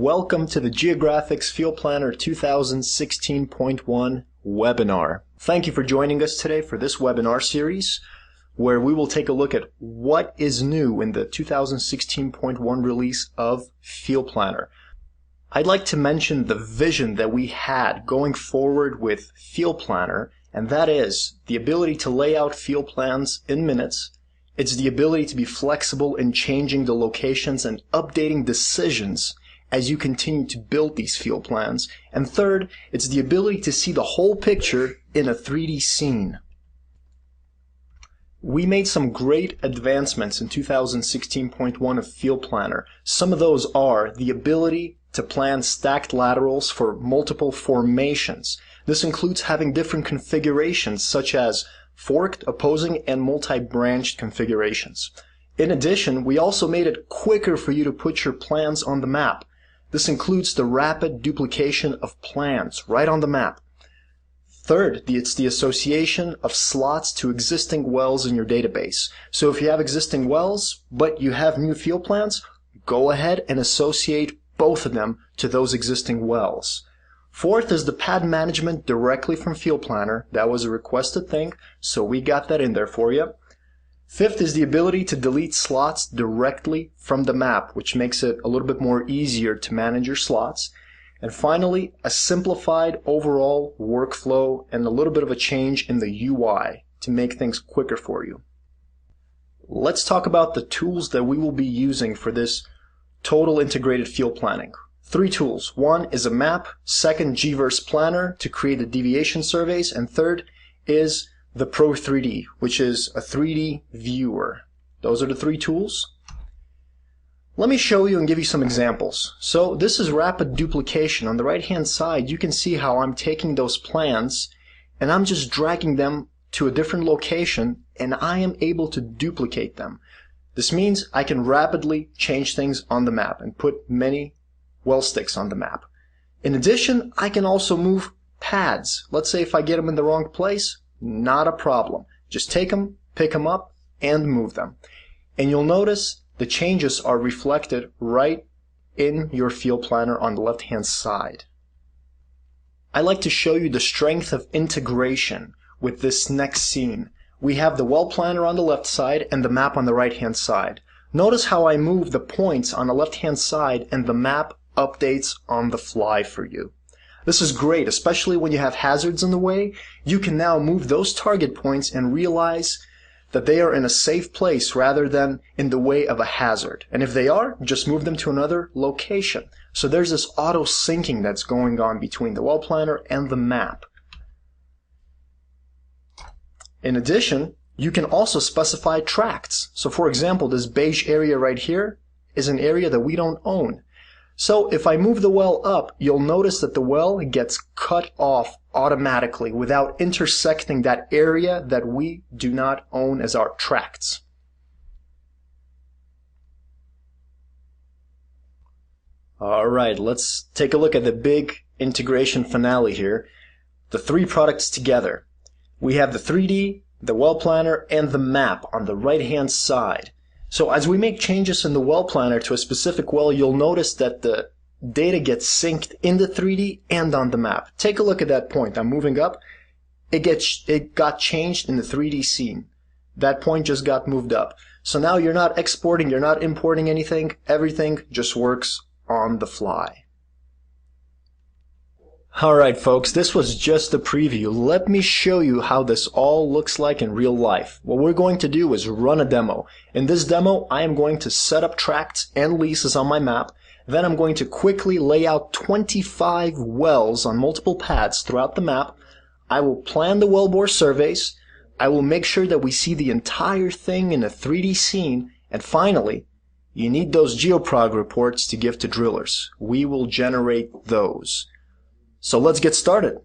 Welcome to the Geographics Field Planner 2016.1 webinar. Thank you for joining us today for this webinar series where we will take a look at what is new in the 2016.1 release of Field Planner. I'd like to mention the vision that we had going forward with Field Planner, and that is the ability to lay out field plans in minutes. It's the ability to be flexible in changing the locations and updating decisions as you continue to build these field plans. And third, it's the ability to see the whole picture in a 3D scene. We made some great advancements in 2016.1 of Field Planner. Some of those are the ability to plan stacked laterals for multiple formations. This includes having different configurations such as forked, opposing, and multi-branched configurations. In addition, we also made it quicker for you to put your plans on the map. This includes the rapid duplication of plans right on the map. Third, it's the association of slots to existing wells in your database. So if you have existing wells, but you have new field plans, go ahead and associate both of them to those existing wells. Fourth is the pad management directly from Field Planner. That was a requested thing, so we got that in there for you. Fifth is the ability to delete slots directly from the map, which makes it a little bit more easier to manage your slots. And finally, a simplified overall workflow and a little bit of a change in the UI to make things quicker for you. Let's talk about the tools that we will be using for this total integrated field planning. 3 tools. One is a map, second GVerse Planner to create the deviation surveys, and third is the Pro 3D, which is a 3D viewer. Those are the 3 tools. Let me show you and give you some examples. So this is rapid duplication. On the right hand side you can see how I'm taking those plans and I'm just dragging them to a different location and I am able to duplicate them. This means I can rapidly change things on the map and put many well sticks on the map. In addition, I can also move pads. Let's say if I get them in the wrong place, not a problem. Just take them, pick them up, and move them. And you'll notice the changes are reflected right in your field planner on the left-hand side. I like to show you the strength of integration with this next scene. We have the well planner on the left side and the map on the right-hand side. Notice how I move the points on the left-hand side and the map updates on the fly for you. This is great, especially when you have hazards in the way. You can now move those target points and realize that they are in a safe place rather than in the way of a hazard. And if they are, just move them to another location. So there's this auto syncing that's going on between the well planner and the map. In addition, you can also specify tracts. So for example, this beige area right here is an area that we don't own. So if I move the well up, you'll notice that the well gets cut off automatically without intersecting that area that we do not own as our tracts. Alright, let's take a look at the big integration finale here. The 3 products together. We have the 3D, the well planner, and the map on the right-hand side. So as we make changes in the well planner to a specific well, you'll notice that the data gets synced in the 3D and on the map. Take a look at that point. I'm moving up. It got changed in the 3D scene. That point just got moved up. So now you're not exporting, you're not importing anything. Everything just works on the fly. Alright folks, this was just a preview. Let me show you how this all looks like in real life. What we're going to do is run a demo. In this demo, I am going to set up tracts and leases on my map. Then I'm going to quickly lay out 25 wells on multiple pads throughout the map. I will plan the wellbore surveys. I will make sure that we see the entire thing in a 3D scene. And finally, you need those GeoProg reports to give to drillers. We will generate those. So let's get started.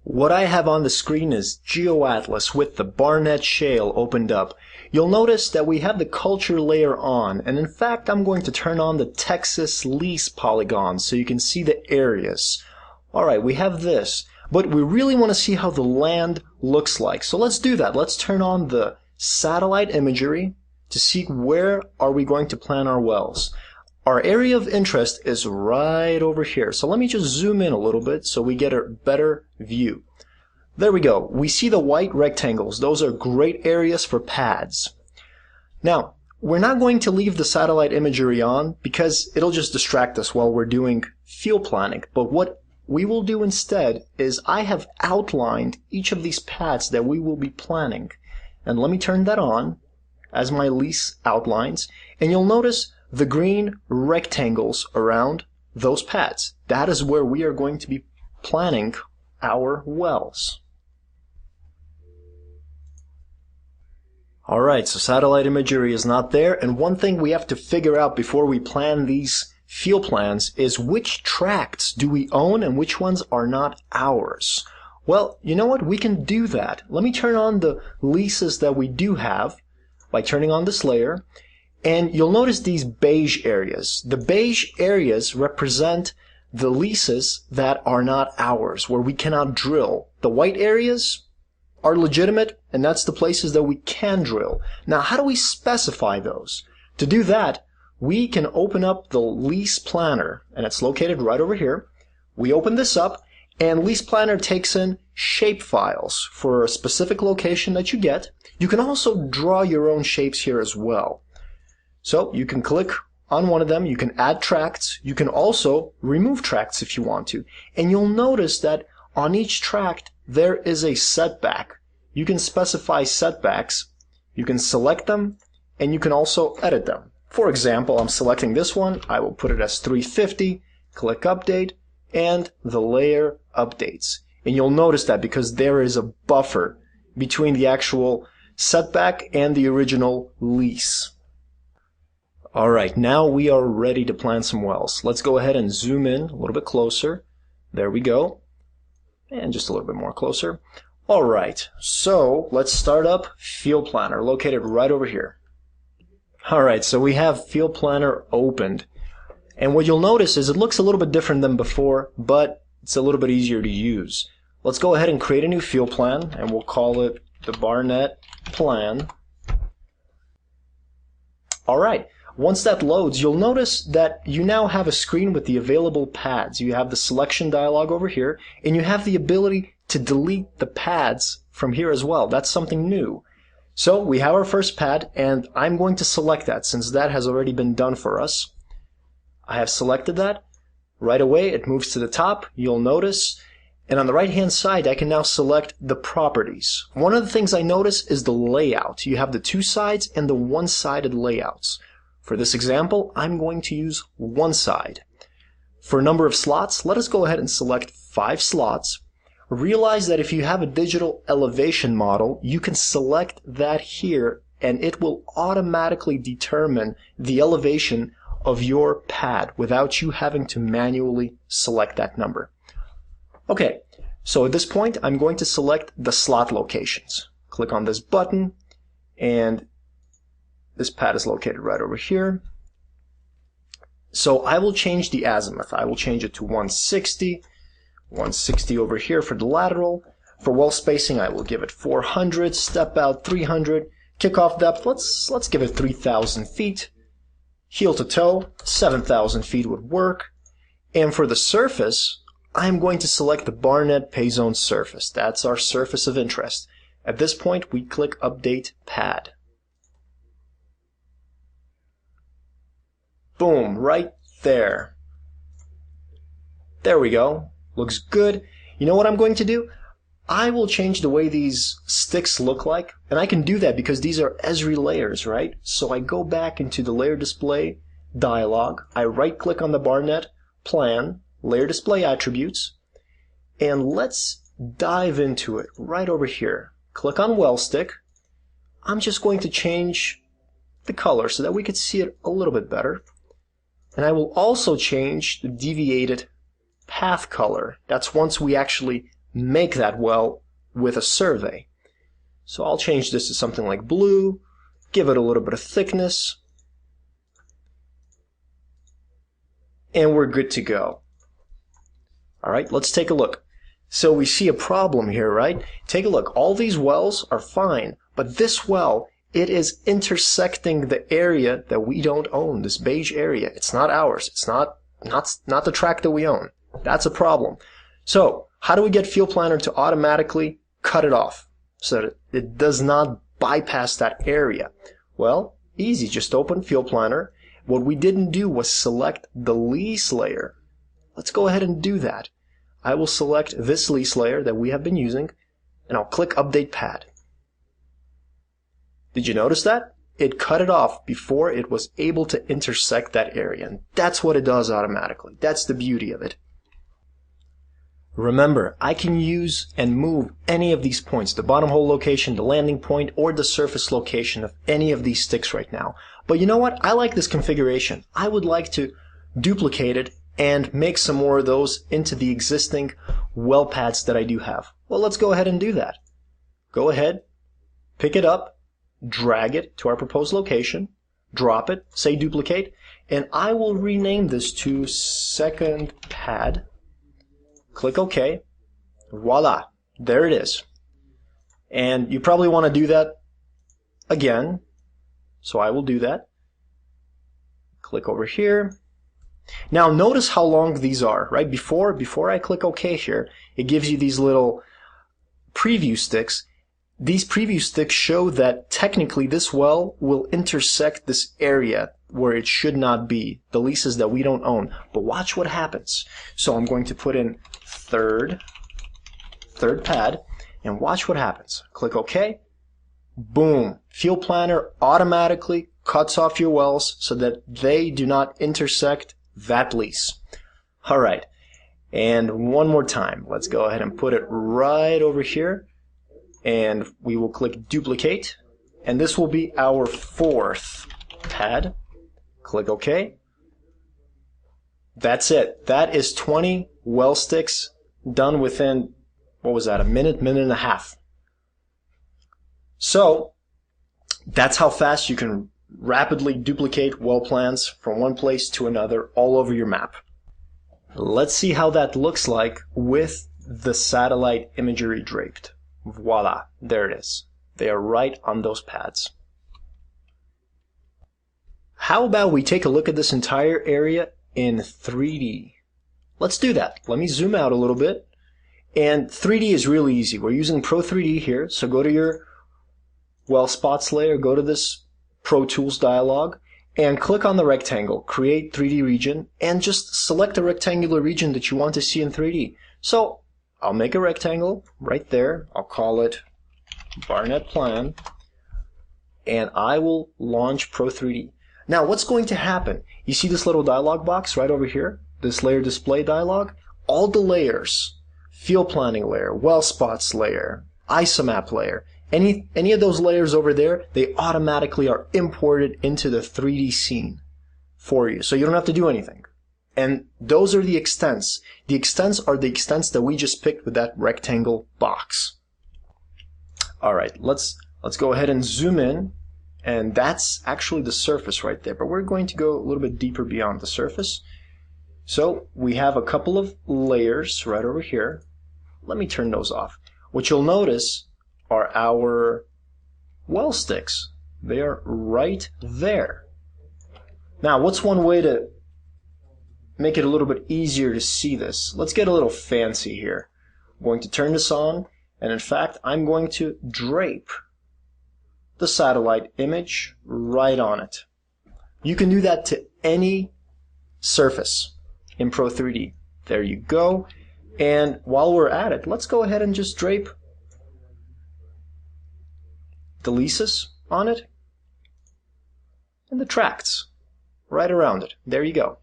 What I have on the screen is Geo Atlas with the Barnett Shale opened up. You'll notice that we have the culture layer on, and in fact I'm going to turn on the Texas lease polygons so you can see the areas. Alright, we have this, but we really want to see how the land looks like. So let's do that. Let's turn on the satellite imagery to see where are we going to plan our wells. Our area of interest is right over here. So let me just zoom in a little bit so we get a better view. There we go. We see the white rectangles. Those are great areas for pads. Now, we're not going to leave the satellite imagery on because it'll just distract us while we're doing field planning. But what we will do instead is I have outlined each of these pads that we will be planning. And let me turn that on as my lease outlines. And you'll notice the green rectangles around those pads. That is where we are going to be planning our wells. Alright, so satellite imagery is not there, and one thing we have to figure out before we plan these field plans is which tracts do we own and which ones are not ours. Well, you know what? We can do that. Let me turn on the leases that we do have by turning on this layer, and you'll notice these beige areas. The beige areas represent the leases that are not ours, where we cannot drill. The white areas are legitimate, and that's the places that we can drill. Now, how do we specify those? To do that, we can open up the lease planner, and it's located right over here. We open this up, and lease planner takes in shape files for a specific location that you get. You can also draw your own shapes here as well. So you can click on one of them, you can add tracts, you can also remove tracts if you want to. And you'll notice that on each tract there is a setback. You can specify setbacks, you can select them, and you can also edit them. For example, I'm selecting this one, I will put it as 350, click update, and the layer updates. And you'll notice that because there is a buffer between the actual setback and the original lease. Alright, now we are ready to plan some wells. Let's go ahead and zoom in a little bit closer. There we go. And just a little bit more closer. Alright, so let's start up Field Planner, located right over here. Alright, so we have Field Planner opened. And what you'll notice is it looks a little bit different than before, but it's a little bit easier to use. Let's go ahead and create a new field plan, and we'll call it the Barnett Plan. Alright, once that loads, you'll notice that you now have a screen with the available pads. You have the selection dialog over here, and you have the ability to delete the pads from here as well. That's something new. So we have our first pad, and I'm going to select that since that has already been done for us. I have selected that. Right away, it moves to the top, you'll notice. And on the right-hand side, I can now select the properties. One of the things I notice is the layout. You have the two sides and the one-sided layouts. For this example, I'm going to use one side. For number of slots, let us go ahead and select 5 slots. Realize that if you have a digital elevation model, you can select that here, and it will automatically determine the elevation of your pad without you having to manually select that number. Okay, so at this point, I'm going to select the slot locations. Click on this button, and this pad is located right over here. So I will change the azimuth. I will change it to 160. 160 over here for the lateral. For well spacing, I will give it 400. Step out 300. Kickoff depth, let's give it 3,000 feet. Heel to toe, 7,000 feet would work. And for the surface, I'm going to select the Barnett Pay Zone surface. That's our surface of interest. At this point, we click Update Pad. Boom, right there. There we go. Looks good. You know what I'm going to do? I will change the way these sticks look like, and I can do that because these are Esri layers, right? So I go back into the Layer Display dialog, I right-click on the Barnett Plan, Layer Display Attributes, and let's dive into it right over here. Click on Well Stick. I'm just going to change the color so that we can see it a little bit better. And I will also change the deviated path color. That's once we actually make that well with a survey. So I'll change this to something like blue, give it a little bit of thickness, and we're good to go. Alright, let's take a look. So we see a problem here, right? Take a look. All these wells are fine, but this well it is intersecting the area that we don't own, this beige area. It's not ours. It's not the track that we own. That's a problem. So how do we get Field Planner to automatically cut it off so that it does not bypass that area? Well, easy. Just open Field Planner. What we didn't do was select the lease layer. Let's go ahead and do that. I will select this lease layer that we have been using, and I'll click Update Pad. Did you notice that? It cut it off before it was able to intersect that area, and that's what it does automatically. That's the beauty of it. Remember, I can use and move any of these points, the bottom hole location, the landing point, or the surface location of any of these sticks right now. But you know what? I like this configuration. I would like to duplicate it and make some more of those into the existing well pads that I do have. Well, let's go ahead and do that. Go ahead, pick it up, drag it to our proposed location, drop it, say duplicate, and I will rename this to second pad. Click OK. Voila, there it is. And you probably want to do that again, so I will do that. Click over here. Now notice how long these are, right? Before I click OK here, it gives you these little preview sticks. These preview sticks show that technically this well will intersect this area where it should not be, the leases that we don't own. But watch what happens. So I'm going to put in third pad, and watch what happens. Click OK. Boom. Field Planner automatically cuts off your wells so that they do not intersect that lease. All right. And one more time. Let's go ahead and put it right over here. And we will click duplicate, and this will be our fourth pad. Click OK. That's it. That is 20 well sticks done within, what was that, a minute and a half. So that's how fast you can rapidly duplicate well plans from one place to another all over your map. Let's see how that looks like with the satellite imagery draped. Voila, there it is. They are right on those pads. How about we take a look at this entire area in 3D? Let's do that. Let me zoom out a little bit. And 3D is really easy. We're using Pro 3D here, so go to your well spots layer, go to this Pro Tools dialog, and click on the rectangle, create 3D region, and just select a rectangular region that you want to see in 3D. So I'll make a rectangle right there. I'll call it Barnett Plan, and I will launch Pro 3D. Now what's going to happen? You see this little dialog box right over here? This layer display dialog? All the layers, field planning layer, well spots layer, isomap layer, any of those layers over there, they automatically are imported into the 3D scene for you. So you don't have to do anything. And those are the extents. The extents are the extents that we just picked with that rectangle box. All right, let's go ahead and zoom in, and that's actually the surface right there. But we're going to go a little bit deeper beyond the surface. So we have a couple of layers right over here. Let me turn those off. What you'll notice are our well sticks. They are right there. Now, what's one way to make it a little bit easier to see this? Let's get a little fancy here. I'm going to turn this on, and in fact, I'm going to drape the satellite image right on it. You can do that to any surface in Pro 3D. There you go. And while we're at it, let's go ahead and just drape the leases on it and the tracts right around it. There you go.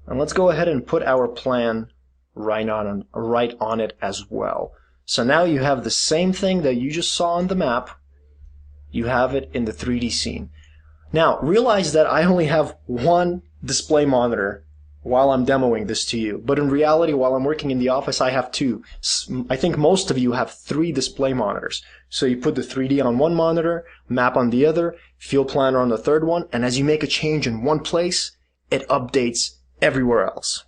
And let's go ahead and put our plan right on it as well. So now you have the same thing that you just saw on the map. You have it in the 3D scene. Now realize that I only have one display monitor while I'm demoing this to you. But in reality, while I'm working in the office, I have two. I think most of you have 3 display monitors. So you put the 3D on one monitor, map on the other, field planner on the third one, and as you make a change in one place, it updates everywhere else.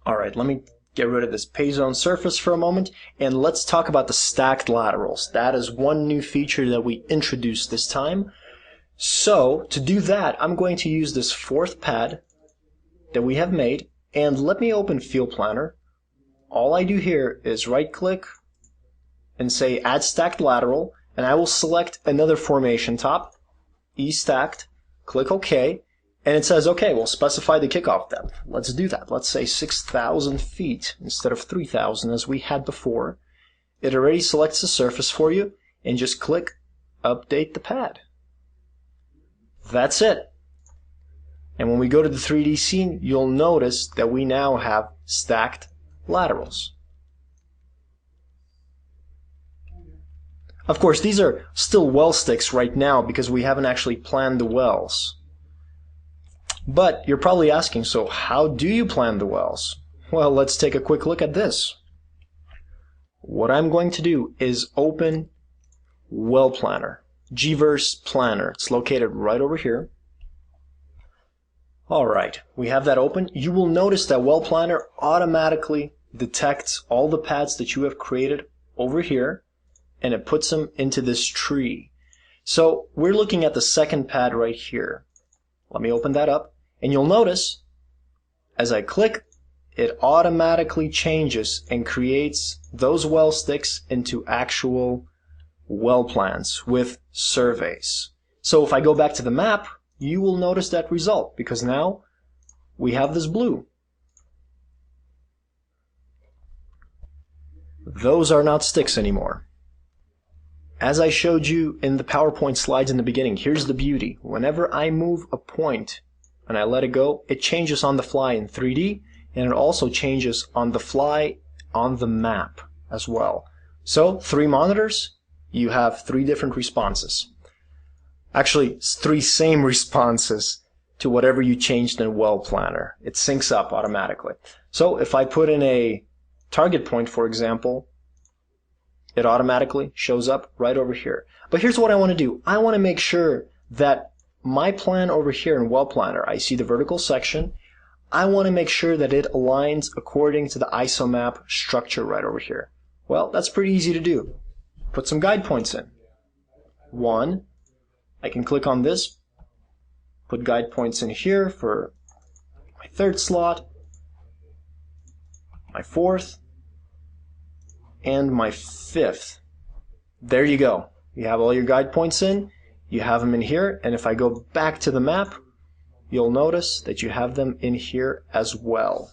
Alright, let me get rid of this pay zone surface for a moment, and let's talk about the stacked laterals. That is one new feature that we introduced this time. So to do that, I'm going to use this fourth pad that we have made, and let me open Field Planner. All I do here is right click and say add stacked lateral, and I will select another formation top, E stacked, click OK, and it says, okay, we'll specify the kickoff depth. Let's do that. Let's say 6,000 feet instead of 3,000 as we had before. It already selects the surface for you, and just click update the pad. That's it. And when we go to the 3D scene, you'll notice that we now have stacked laterals. Of course, these are still well sticks right now because we haven't actually planned the wells. But you're probably asking, so how do you plan the wells? Well, let's take a quick look at this. What I'm going to do is open Well Planner, Gverse Planner. It's located right over here. Alright, we have that open. You will notice that Well Planner automatically detects all the pads that you have created over here, and it puts them into this tree. So we're looking at the second pad right here. Let me open that up, and you'll notice as I click, it automatically changes and creates those well sticks into actual well plans with surveys. So if I go back to the map, you will notice that result because now we have this blue. Those are not sticks anymore. As I showed you in the PowerPoint slides in the beginning, here's the beauty. Whenever I move a point and I let it go, it changes on the fly in 3D, and it also changes on the fly on the map as well. So 3 monitors, you have 3 different responses. Actually, 3 same responses to whatever you changed in Well Planner. It syncs up automatically. So if I put in a target point, for example, it automatically shows up right over here. But here's what I want to do. I want to make sure that my plan over here in Well Planner, I see the vertical section. I want to make sure that it aligns according to the isomap structure right over here. Well, that's pretty easy to do. Put some guide points in. 1, I can click on this, put guide points in here for my 3rd slot, my 4th, and my 5th. There you go. You have all your guide points in, you have them in here, and if I go back to the map, you'll notice that you have them in here as well.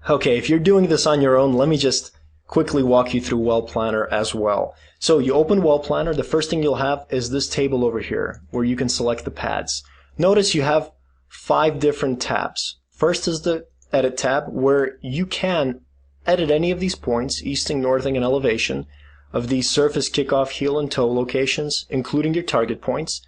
Okay, if you're doing this on your own, let me just quickly walk you through Well Planner as well. So you open Well Planner, the first thing you'll have is this table over here where you can select the pads. Notice you have 5 different tabs. First is the Edit tab where you can edit any of these points, easting, northing, and elevation of these surface, kickoff, heel, and toe locations, including your target points.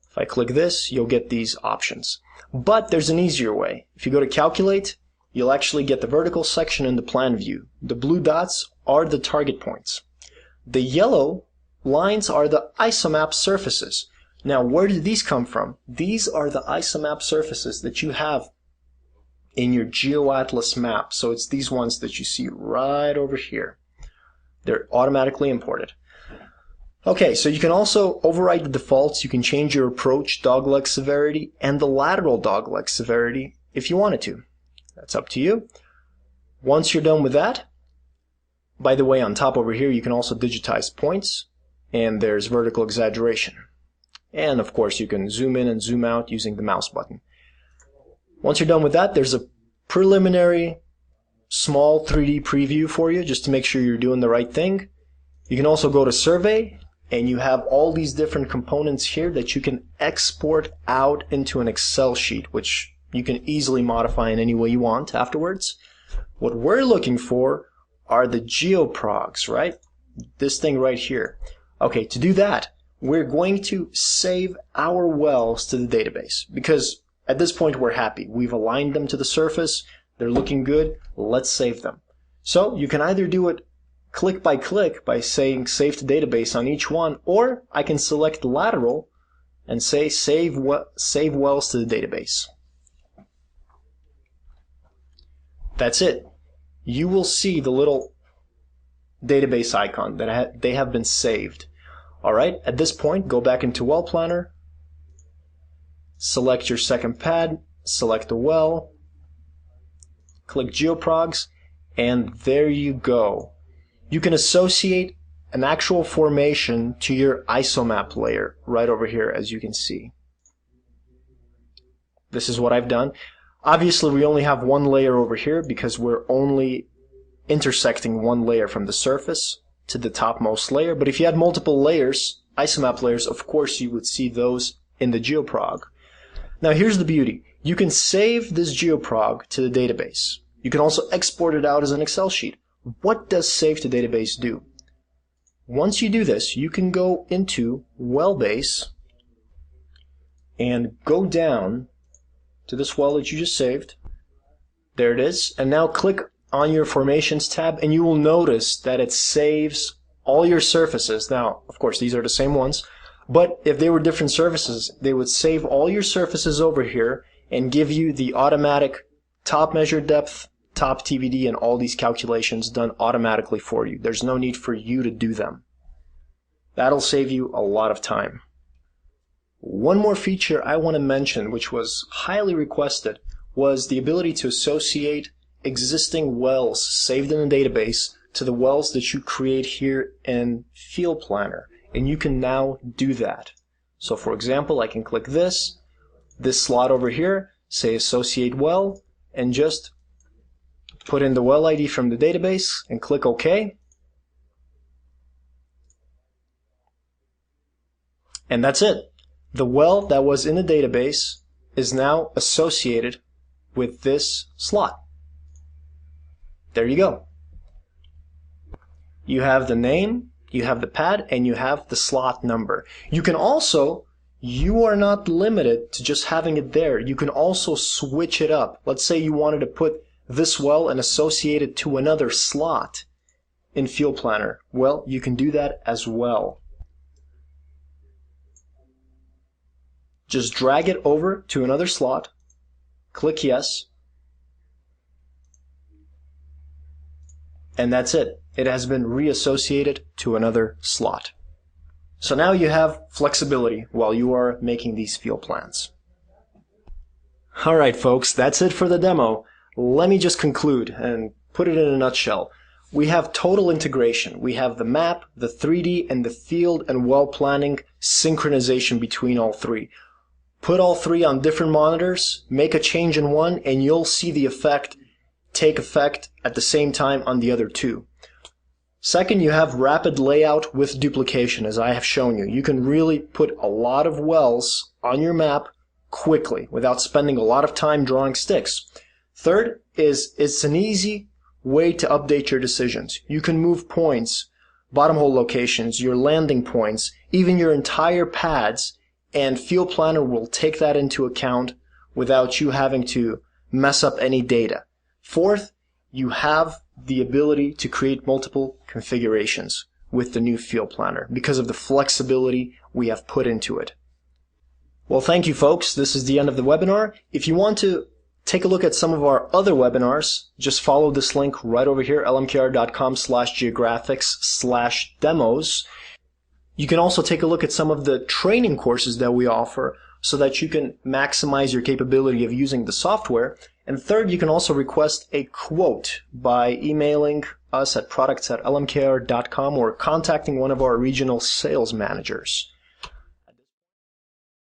If I click this, you'll get these options. But there's an easier way. If you go to Calculate, you'll actually get the vertical section in the plan view. The blue dots are the target points. The yellow lines are the isomap surfaces. Now, where did these come from? These are the isomap surfaces that you have in your Geo Atlas map. So it's these ones that you see right over here. They're automatically imported. Okay, so you can also override the defaults. You can change your approach dogleg severity and the lateral dogleg severity if you wanted to. That's up to you. Once you're done with that, by the way, on top over here, you can also digitize points, and there's vertical exaggeration. And of course, you can zoom in and zoom out using the mouse button. Once you're done with that, there's a preliminary small 3D preview for you just to make sure you're doing the right thing. You can also go to Survey, and you have all these different components here that you can export out into an Excel sheet, which you can easily modify in any way you want afterwards. What we're looking for are the geoprogs, right? This thing right here. Okay, to do that, we're going to save our wells to the database because at this point we're happy. We've aligned them to the surface. They're looking good. Let's save them. So you can either do it click by saying save to database on each one, or I can select lateral and say save wells to the database. That's it. You will see the little database icon that they have been saved. Alright, at this point, go back into Well Planner, select your second pad, select the well, click GeoProgs, and there you go. You can associate an actual formation to your isomap layer right over here, as you can see. This is what I've done. Obviously, we only have one layer over here because we're only intersecting one layer from the surface to the topmost layer. But if you had multiple layers, isomap layers, of course you would see those in the GeoProg. Now here's the beauty. You can save this GeoProg to the database. You can also export it out as an Excel sheet. What does Save to Database do? Once you do this, you can go into Wellbase and go down to this well that you just saved. There it is. And now click on your Formations tab, and you will notice that it saves all your surfaces. Now, of course, these are the same ones, but if they were different surfaces, they would save all your surfaces over here and give you the automatic top measure depth, top TVD, and all these calculations done automatically for you. There's no need for you to do them. That'll save you a lot of time. One more feature I want to mention, which was highly requested, was the ability to associate existing wells saved in a database to the wells that you create here in Field Planner. And you can now do that. So for example, I can click this slot over here, say Associate Well, and just put in the well ID from the database and click OK. And that's it. The well that was in the database is now associated with this slot. There you go. You have the name, you have the pad, and you have the slot number. You can also, you are not limited to just having it there. You can also switch it up. Let's say you wanted to put this well and associate it to another slot in Field Planner. Well, you can do that as well. Just drag it over to another slot, click yes, and that's it. It has been reassociated to another slot. So now you have flexibility while you are making these field plans. Alright folks, that's it for the demo. Let me just conclude and put it in a nutshell. We have total integration. We have the map, the 3D, and the field and well planning synchronization between all three. Put all three on different monitors, make a change in one, and you'll see the effect take effect at the same time on the other two. Second, you have rapid layout with duplication, as I have shown you. You can really put a lot of wells on your map quickly without spending a lot of time drawing sticks. Third is it's an easy way to update your decisions. You can move points, bottom hole locations, your landing points, even your entire pads, and Field Planner will take that into account without you having to mess up any data. Fourth, you have the ability to create multiple configurations with the new Field Planner because of the flexibility we have put into it. Well, thank you folks. This is the end of the webinar. If you want to take a look at some of our other webinars, just follow this link right over here, lmkr.com/geographics/demos. You can also take a look at some of the training courses that we offer so that you can maximize your capability of using the software. And third, you can also request a quote by emailing us at products@lmkr.com or contacting one of our regional sales managers.